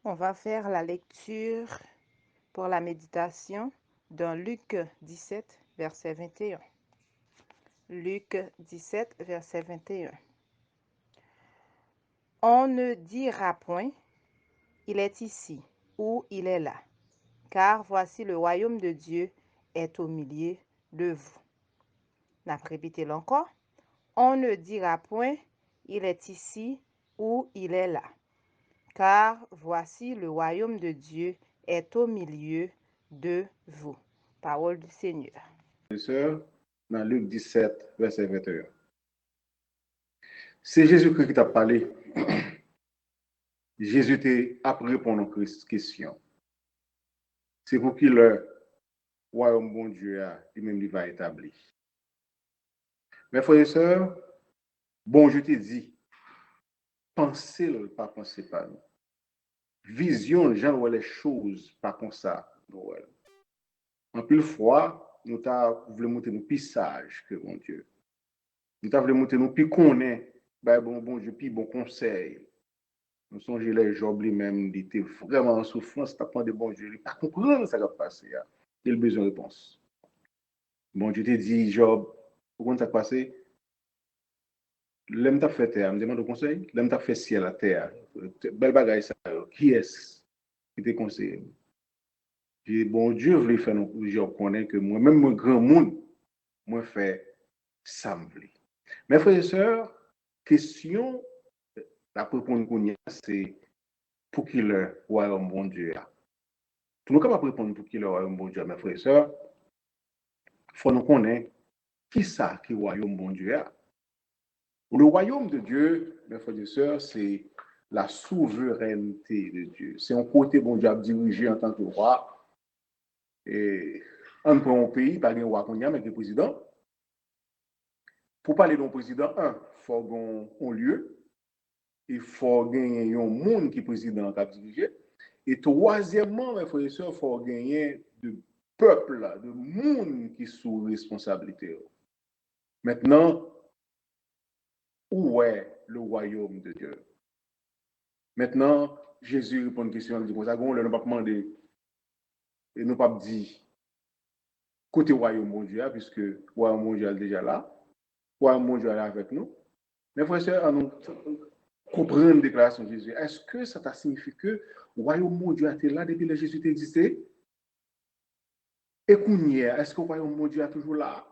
On va faire la lecture pour la méditation dans Luc 17, verset 21. Luc 17, verset 21. On ne dira point, il est ici ou il est là, car voici le royaume de Dieu est au milieu de vous. N'a répété encore. On ne dira point, il est ici ou il est là, car voici le royaume de Dieu est au milieu de vous. Parole du Seigneur. Sœurs, dans Luc 17, verset 21. C'est Jésus-Christ qui t'a parlé. Jésus t'a appris répondre aux questions. C'est pour qu'il le royaume bon Dieu a lui-même il va établir. Mes frères et sœurs, bon, je t'ai dit, pensez le pas penser pas nous. Vision, les gens voient les choses pas comme ça. En plus fois, nous voulu monter nous plus sage que bon Dieu. Nous voulu monter nous plus connaît, bon Dieu, plus bon conseil. Nous songeons les Job lui-même, il était vraiment en souffrance, t'as pas de bon Dieu, il pas comprendre ce qui va passer. Il a besoin de réponse. Bon Dieu te dit, Job, pourquoi ça va passer? L'homme t'a fait terre, me demande au conseil, l'homme t'a fait ciel à terre. Belle bagaille ça, qui est-ce qui te conseille? J'ai bon Dieu voulait faire nous, Job connaît que moi-même, mon grand monde, moi fait ça me voulait. Mes frères et sœurs, question, la réponse qu'on y a, c'est pour qui le royaume bon Dieu a. Pour nous capables de répondre pour qui le royaume bon Dieu, mes frères et sœurs, il faut nous connaître qui ça qui le royaume bon Dieu a. Le royaume de Dieu, mes frères et sœurs, c'est la souveraineté de Dieu. C'est un côté bon Dieu à diriger en tant que roi. Et on prend un pays, pas un roi qu'on y a, mais un président. Pour parler d'un président, il faut gagner un lieu, il faut gagner un monde qui est président qui a dirigé. Et troisièmement, mes frères et sœurs, il faut gagner de peuple, de monde qui sont sous responsabilité. Maintenant, où est le royaume de Dieu? Maintenant, Jésus répond à une question, il dit, on ne va pas demander, et nous pas dire, côté royaume mon Dieu, puisque le royaume mon Dieu est déjà là, le royaume mon Dieu est là avec nous. Mais frères et sœurs, nous comprenons la déclaration de Jésus. Est-ce que ça signifie que le royaume mon Dieu était là depuis que Jésus existait? Et qu'on y est, est-ce que le royaume mon Dieu est toujours là?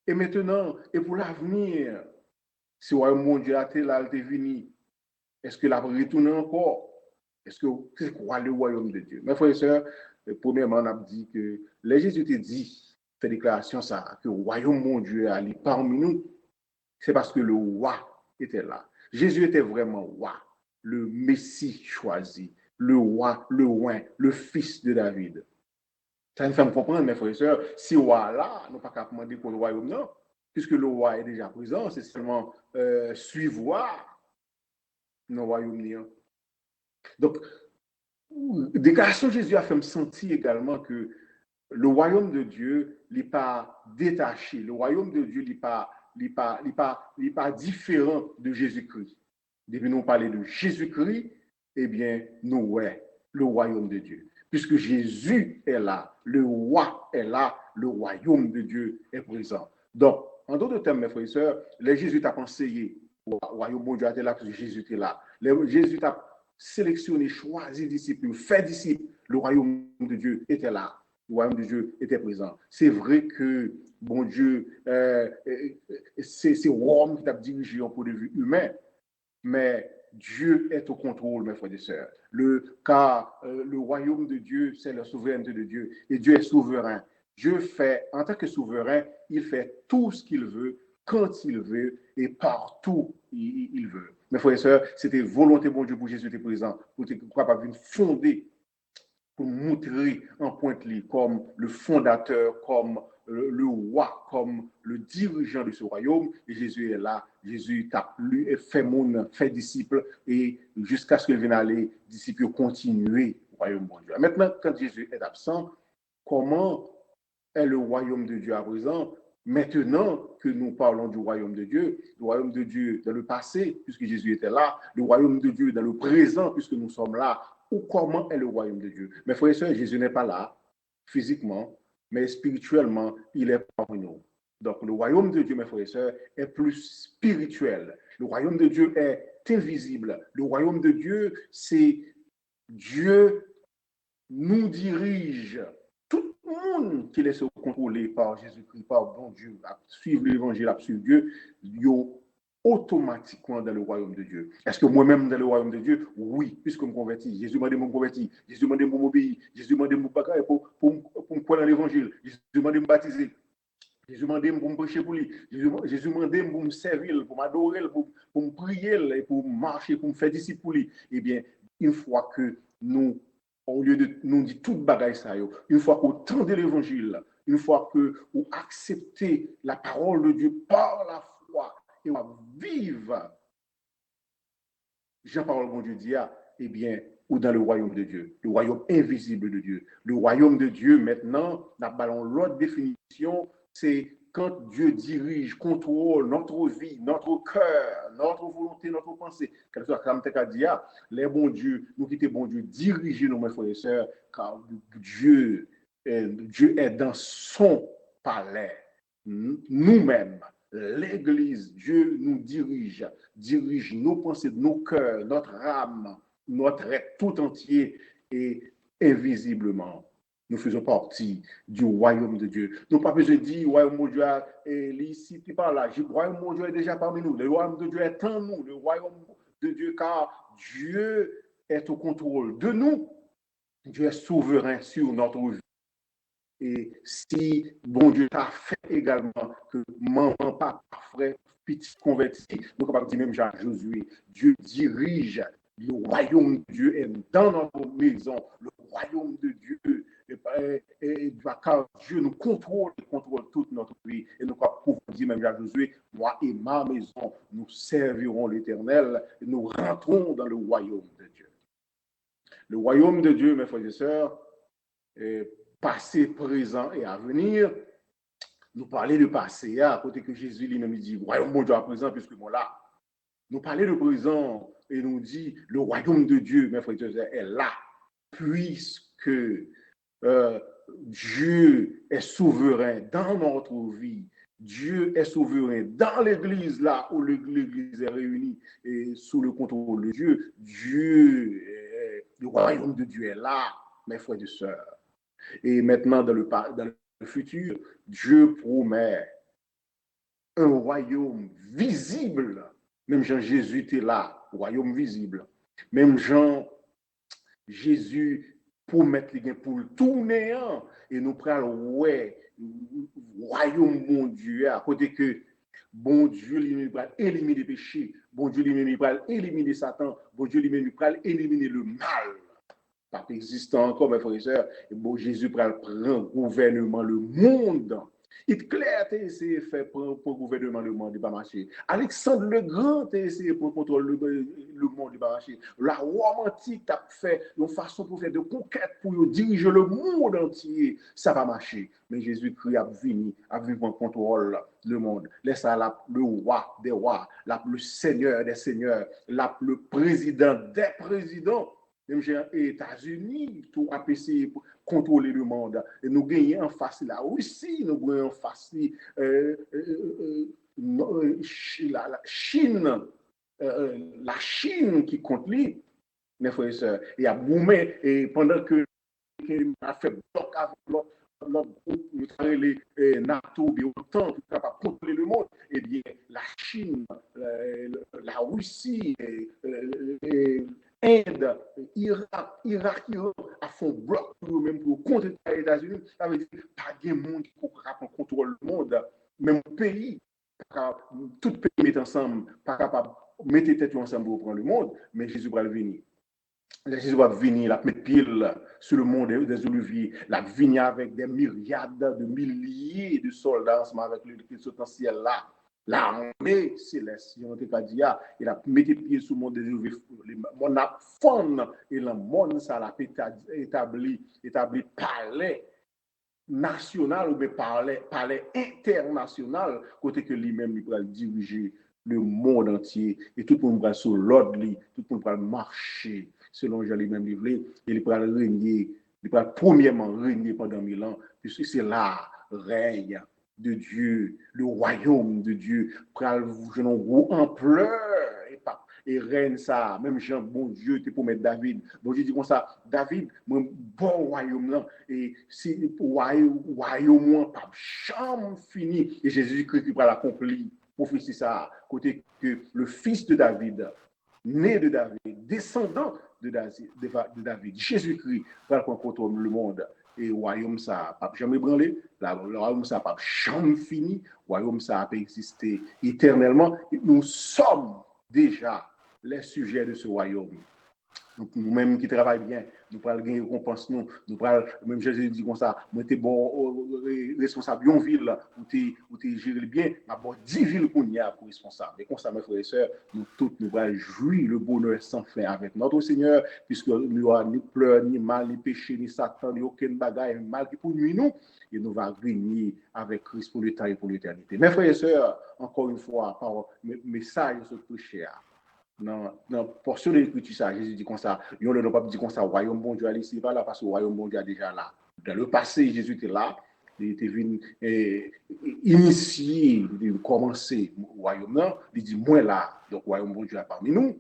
Et maintenant, et pour l'avenir, si le royaume mon Dieu était là, il est venu, est-ce que la retourner encore? Est-ce que c'est quoi le royaume de Dieu? Mes frères et sœurs, premièrement, on a dit que les Jésus te dit, fait déclaration ça, que le royaume mon Dieu est parmi nous, c'est parce que le roi était là. Jésus était vraiment roi, le Messie choisi, le roi, le roi, le fils de David. Ça nous fait comprendre, mes frères et sœurs, si le roi là, nous pas qu'à demander pour le royaume, non, puisque le roi est déjà présent, c'est seulement suivre nos royaumes. Donc, déclaration de Jésus a fait me sentir également que le royaume de Dieu n'est pas détaché. Le royaume de Dieu n'est pas différent de Jésus-Christ. Depuis nous parler de Jésus-Christ, eh bien, nous, ouais, le royaume de Dieu. Puisque Jésus est là, le roi est là, le royaume de Dieu est présent. Donc, en d'autres termes, mes frères et sœurs, les Jésus t'a conseillé, le royaume de Dieu était là parce que Jésus était là. Jésus t'a sélectionné, choisi disciples, fait disciples, le royaume de Dieu était là. Le royaume de Dieu était présent. C'est vrai que, bon Dieu, c'est Rome qui t'a dirigé en point de vue humain, mais Dieu est au contrôle, mes frères et sœurs. Car le royaume de Dieu, c'est la souveraineté de Dieu, et Dieu est souverain. Dieu fait, en tant que souverain, il fait tout ce qu'il veut, quand il veut, et partout il veut. Mes frères et sœurs, c'était volonté de bon Dieu pour Jésus était présent, pour être capable de fonder, pour montrer en pointe comme le fondateur, comme le roi, comme le dirigeant de ce royaume. Et Jésus est là. Jésus t'a lu et fait mon, fait disciple. Et jusqu'à ce qu'il vienne aller, disciples continuer au royaume de Dieu. Maintenant, quand Jésus est absent, comment est le royaume de Dieu à présent? Maintenant que nous parlons du royaume de Dieu, le royaume de Dieu dans le passé, puisque Jésus était là, le royaume de Dieu dans le présent, puisque nous sommes là, ou comment est le royaume de Dieu. Mes frères et sœurs, Jésus n'est pas là physiquement, mais spirituellement, il est parmi nous. Donc le royaume de Dieu, mes frères et sœurs, est plus spirituel. Le royaume de Dieu est invisible. Le royaume de Dieu, c'est Dieu nous dirige. Tout le monde qui laisse contrôler par Jésus-Christ, par bon Dieu, à suivre l'évangile, à suivre Dieu, yo automatiquement dans le royaume de Dieu. Est-ce que moi-même dans le royaume de Dieu? Oui, puisque je me convertis. Jésus m'a dit de me convertir. Jésus m'a dit de m'obéir. Jésus m'a dit de me bagailler pour me croire dans l'évangile. Jésus m'a dit de me baptiser. Jésus m'a dit pour me prêcher pour lui. Jésus m'a dit pour me servir, pour m'adorer, pour me prier, et pour marcher, pour me faire disciple pour lui. Eh bien, une fois que nous, au lieu de nous dire toute bagaille ça, une fois qu'on tendait l'évangile, une fois que vous acceptez la parole de Dieu par la foi et on vive, Jean-Parole bon Dieu dit, eh bien, ou dans le royaume de Dieu, le royaume invisible de Dieu. Le royaume de Dieu, maintenant, nous l'autre définition, c'est quand Dieu dirige, contrôle notre vie, notre cœur, notre volonté, notre pensée. Quelque chose comme tu as dit, les bons dieux, nous quittons bon Dieu, diriger nos frères et sœurs, car Dieu est dans son palais. Nous-mêmes, l'Église, Dieu nous dirige nos pensées, nos cœurs, notre âme, notre être tout entier et invisiblement. Nous faisons partie du royaume de Dieu. Nous n'avons pas besoin de dire, royaume de Dieu est ici, par là. Le royaume de Dieu est déjà parmi nous. Le royaume de Dieu est en nous. Le royaume de Dieu, car Dieu est au contrôle de nous. Dieu est souverain sur notre vie. Et si bon Dieu t'a fait également que maman, papa, frère, petit converti, nous sommes capables de dire même Jean Josué, Dieu dirige, le royaume de Dieu est dans notre maison, le royaume de Dieu, car Dieu nous contrôle toute notre vie. Et nous pouvons dire même Jean Josué, moi et ma maison, nous servirons l'Éternel et nous rentrons dans le royaume de Dieu. Le royaume de Dieu, mes frères et sœurs, passé, présent et à venir. Nous parler de passé, à côté que Jésus lui-même dit, royaume de Dieu à présent, puisque moi là. Nous parler de présent et nous dit, le royaume de Dieu, mes frères et sœurs, est là, puisque Dieu est souverain dans notre vie. Dieu est souverain dans l'église, là où l'église est réunie et sous le contrôle de Dieu. Le royaume de Dieu est là, mes frères et sœurs. Et maintenant, dans le futur, Dieu promet un royaume visible. Même Jean Jésus était là, royaume visible. Même Jean Jésus promet pour le tout néant. Et nous prenons, ouais, royaume bon Dieu, à côté que bon Dieu lui-même va éliminer les péchés, bon Dieu lui-même va éliminer Satan, bon Dieu lui-même va éliminer le mal. Pas existant encore, mes frères et sœurs. Et bon, Jésus prend gouvernement le monde. Il est clair, tu essayé de faire pour le gouvernement le monde, il va marcher. Alexandre le Grand, tu essayé pour contrôler le monde, il va marcher. La Rome antique, tu as fait une façon pour faire de conquête, pour diriger le monde entier, ça va marcher. Mais Jésus-Christ a venu en contrôle le monde. Laisse là le roi des rois, le seigneur des seigneurs, le président des présidents. Même les États-Unis, tout a essayé pour contrôler le monde. Et nous gagnons en face la Russie, nous gagnons en face la Chine qui compte lui, mes frères et sœurs. Il y a boumé, et pendant que a fait bloc avec l'autre groupe, les NATO, et autant, qui capable de contrôler le monde, eh bien, la Chine, la Russie, Inde, Irak, Iran a fait un bloc pour eux-mêmes pour contrer les États-Unis. Ça veut dire pas de monde qui contrôle le monde. Même pays, tout pays met ensemble, pas capable de mettre tête ensemble pour prendre le monde, mais Jésus va venir. Jésus va venir, la mettre pile sur le monde des oliviers, la venir avec des myriades de milliers de soldats ensemble avec le potentiel là. L'armée céleste, il a mis pied sur le monde des oliviers, on a fond et le monde ça l'a établi palais national ou bien palais international, côté que lui-même il va diriger le monde entier et tout le monde va sur l'ordre, tout le monde va marcher selon Jean lui-même livré et il va régner, il va premièrement régner pendant 1000 ans, puisque c'est là règne de Dieu, le royaume de Dieu, pour une ampleur et règne ça, même Jean, bon Dieu, tu pour mettre David. Bon Dieu dit comme ça, David, mon bon royaume là, et si royaume pas chambre fini, et Jésus-Christ qui va l'accomplir, prophétie ça, côté que le fils de David, né de David, descendant de David, Jésus-Christ va contrôler le monde. Et le royaume ça pas jamais branlé, le royaume ça pas jamais fini, le royaume ça peut exister éternellement. Nous sommes déjà les sujets de ce royaume. Donc, nous-mêmes qui travaillons bien, nous prenons gagner récompense, nous prenons, même Jésus dit comme ça, moi, t'es bon responsable d'une ville, où t'es géré bien, mais bon, 10 villes qu'on y a pour responsable. Et comme ça, mes frères et sœurs, nous tous, nous allons jouir le bonheur sans fin avec notre Seigneur, puisque nous n'avons ni pleurs, ni mal, ni péché, ni Satan, ni aucun bagage, mal qui pour nous, et nous allons régner avec Christ pour le temps et pour l'éternité. Mes frères et sœurs, encore une fois, par message de ce cher. Dans portion de l'écriture, ça, Jésus dit comme ça, on ne peut pas dire comme ça, royaume bon Dieu, allez, c'est pas là, parce que le royaume bon Dieu est déjà là. Dans le passé, Jésus était là, il était venu initier, commencer le royaume là, il dit, moi là, donc le royaume bon Dieu est parmi nous.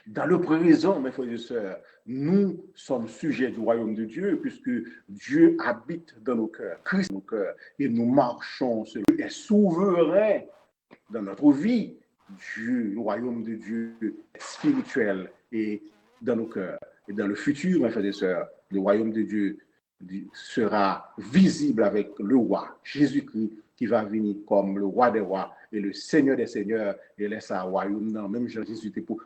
Dans le présent, mes frères et sœurs, nous sommes sujets du royaume de Dieu, puisque Dieu habite dans nos cœurs, Christ dans nos cœurs, et nous marchons, Dieu est souverain dans notre vie. Dieu, le royaume de Dieu spirituel et dans nos cœurs. Et dans le futur, mes frères et sœurs, le royaume de Dieu sera visible avec le roi Jésus-Christ qui va venir comme le roi des rois et le Seigneur des seigneurs et laisse un royaume. Non, même Jésus était pour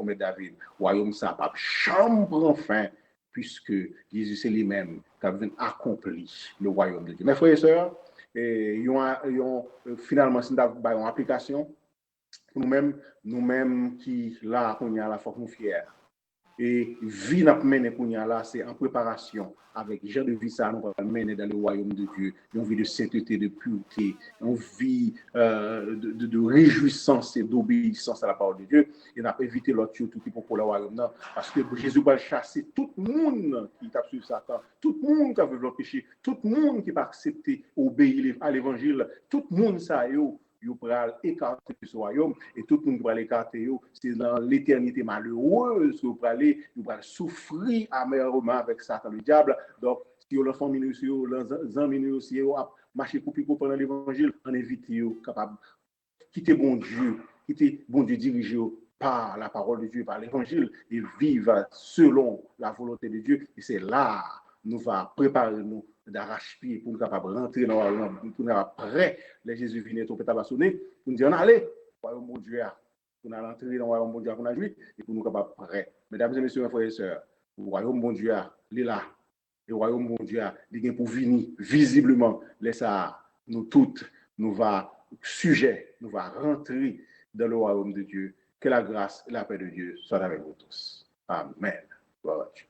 mettre David. Royaume ça pas chambre enfin puisque Jésus c'est lui-même qui a accompli le royaume de Dieu. Mes frères et sœurs, finalement c'est une application. Nous-mêmes qui là, qu'on y a la force nous fiers. Et vie n'a mené qu'on y a là, c'est en préparation avec genre de vie ça, nous va mener dans le royaume de Dieu, une vie de sainteté, de pureté, une vie de réjouissance et d'obéissance à la parole de Dieu. Et n'a pas évité l'autre tout pour le royaume non, parce que Jésus va chasser tout le monde qui t'a suivi Satan, tout le monde qui a vu le péché, tout le monde qui va accepter, obéir à l'évangile, tout le monde ça vous pourrez écarter ce royaume et tout le monde va l'écarter. C'est dans l'éternité malheureuse que vous allez souffrir amèrement avec Satan, le diable. Donc, si vous l'enfant minutieux, les amis minutieux, marcher pour pendant l'évangile, on évite capable quitter bon Dieu dirigé par la parole de Dieu, par l'évangile et vivre selon la volonté de Dieu. Et c'est là nous va préparer nous d'arrache-pied pour nous capables rentrer dans le royaume, pour nous après les Jésus venir tout peut sonner, pour nous dire on allez, royaume bon Dieu, pour nous rentrer dans le royaume bon Dieu qu'on a joué et pour nous capables prêts. Mesdames et messieurs, mes frères et sœurs, le royaume bon Dieu, il est là. Le royaume bon Dieu, il est pour venir visiblement. Laisse ça, nous toutes, nous va sujet, nous va rentrer dans le royaume de Dieu. Que la grâce et la paix de Dieu soient avec vous tous. Amen. Gloire à Dieu.